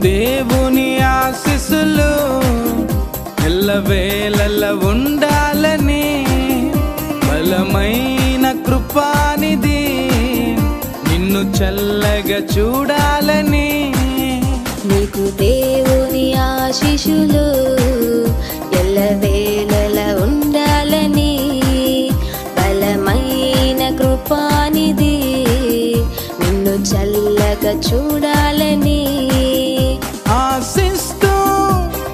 దేవుని ఆశీస్సులు ఎల్లవేళల ఉండాలని బలమైన కృపానిధి నిన్ను చల్లగా చూడాలని నీకు దేవుని ఆశీస్సులు ఎల్లవేళల ఉండాలని బలమైన కృపానిధి నిన్ను చల్లగా చూడాలని ఆశిస్తూ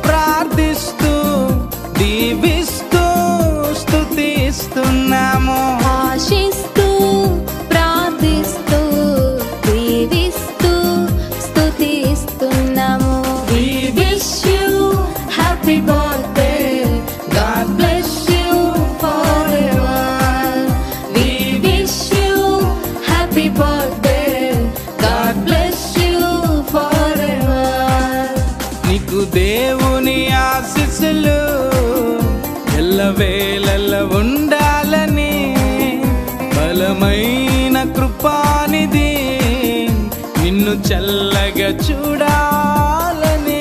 ప్రార్థిస్తూ దీవిస్తూ స్తుతిస్తున్నాము. ఆశిస్తూ ప్రార్థిస్తూ దీవిస్తూ స్తుతిస్తున్నాము. We wish you happy birthday. God bless you forever. We wish you happy birthday. God bless you forever. నీకు దేవుని ఆశీస్సులు ఎల్లవేళల ఉండాలని బలమైన కృపానిధి నిన్ను చల్లగా చూడాలని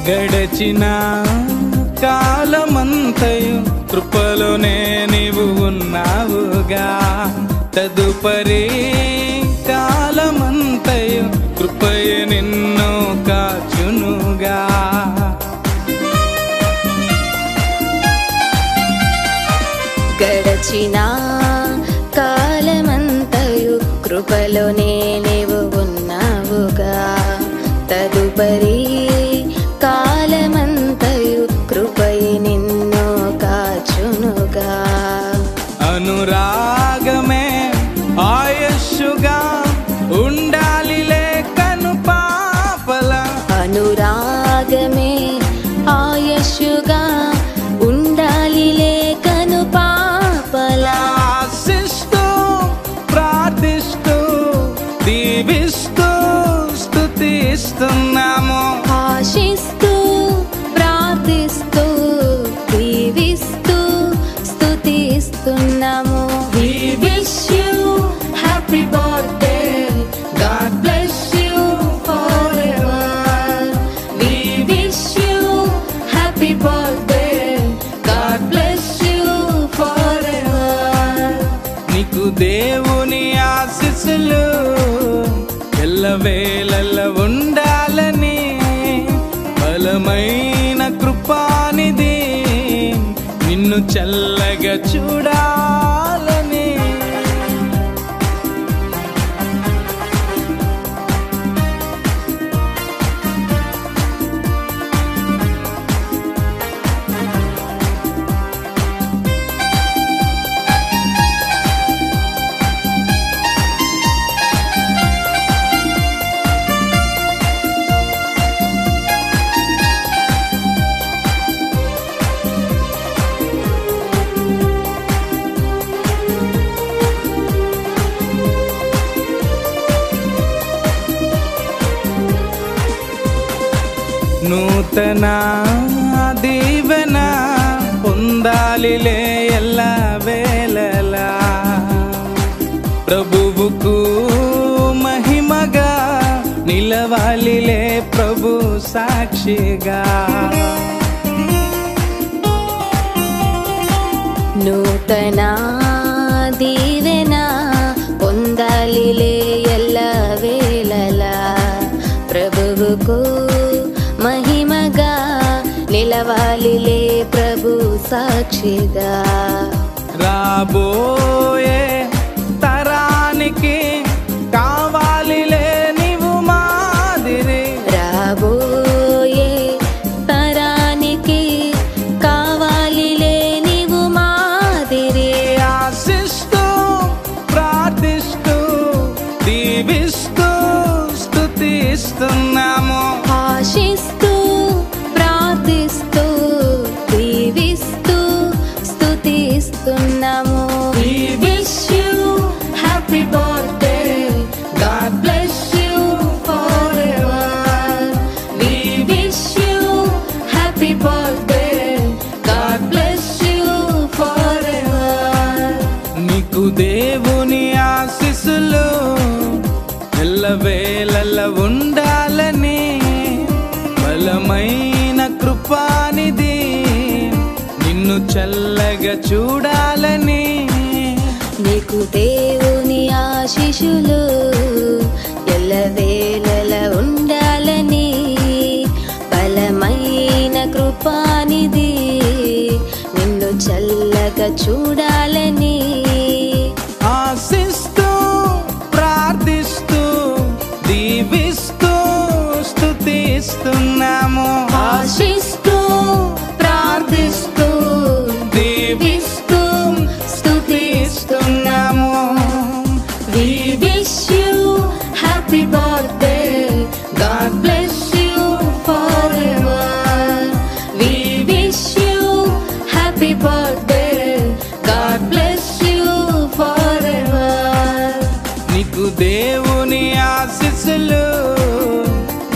గడచిన కాలమంతయు కృపలోనే నీవు ఉన్నావుగా, తదుపరి కాలమంతయు కృపయే నిన్ను కాచునుగా. గడచిన కాలమంతయు కృపలోనే నీవు ఉన్నావుగా, తదుపరి కాలమంతయు కృపయే నిన్ను కాచునుగా. అనురాగమే ఆయుష్గా ఉండాలిలే కను పాపల, అనురాగమే ఆయుష్గా ఉండాలిలే కను పాపలా. ఆశిస్తూ ప్రార్థిస్తూ దీవిస్తూ స్తుతిస్తున్నాము. ఆశిస్తూ ప్రార్థిస్తూ దీవిస్తూ స్తుతిస్తున్నాము. We wish you happy birthday. God bless you forever. We wish you happy birthday. God bless you forever. నీకు దేవుని ఆశీస్సులు ఎల్లవేళల ఉండాలని బలమైన కృపానిధి నిన్ను చల్లగా చూడాలని నూతన దీవెన పొందాలిలే ఎల్ల వేళలా, ప్రభువుకు మహిమగా నిలవాలిలే ప్రభు సాక్షిగా. నూతన దీవెన పొందాలిలే ఎల్ల వేళలా, ప్రభువుకు మహిమగా నిలవాలిలే ప్రభు సాక్షిగా. రాబోయే తరానికి కావాలిలే నీవు మాదిరి, రాబోయే తరానికి కావాలిలే నీవు మాదిరి. ఆశిస్తూ ప్రార్థిస్తూ దీవిస్తూ స్తుతిస్తున్నాము. ఆశిస్తూ ప్రార్థిస్తూ ఎల్లవేళల ఉండాలని బలమైన కృపానిధి నిన్ను చల్లగా చూడాలని నీకు దేవుని ఆశీస్సులు ఎల్లవేళల ఉండాలని బలమైన కృపానిధి నిన్ను చల్లగా చూడాలని ఆశిస్తూ ప్రార్థిస్తూ దీవిస్తూ స్తుతిస్తున్నాము. ఆశిస్తూ ప్రార్థిస్తూ దీవిస్తూ స్తుతిస్తున్నాము. We wish you happy birthday. God bless you forever. We wish you happy birthday. God bless you forever. నీకు దేవుని ఆశీస్సులు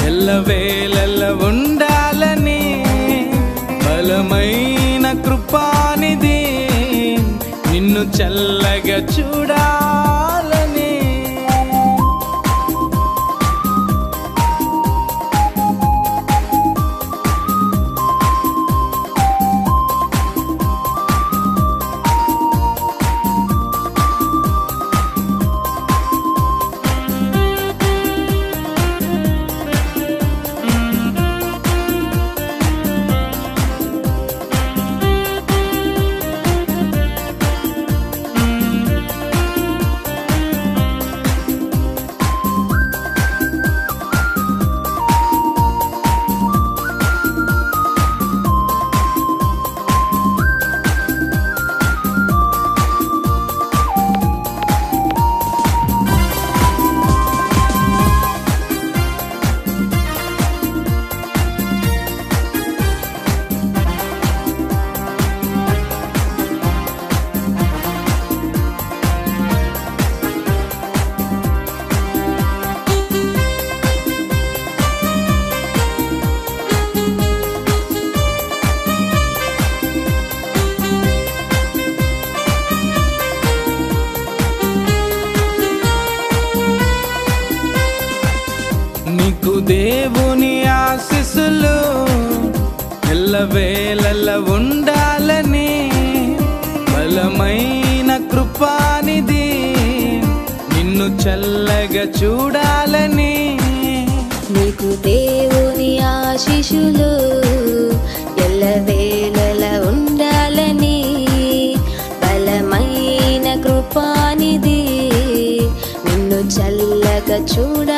ఎల్లవేళల ఉండాలని బలమైన కృపానిధి నిన్ను చల్లగా చూడాలని నీకు దేవుని ఆశీస్సులు ఎల్లవేళల ఉండాలని బలమైన కృపానిధి నిన్ను చల్లగా చూడాలని నీకు దేవుని ఆశీస్సులు ఎల్లవేళల ఉండాలని బలమైన కృపానిధి నిన్ను చల్లగా చూడాలని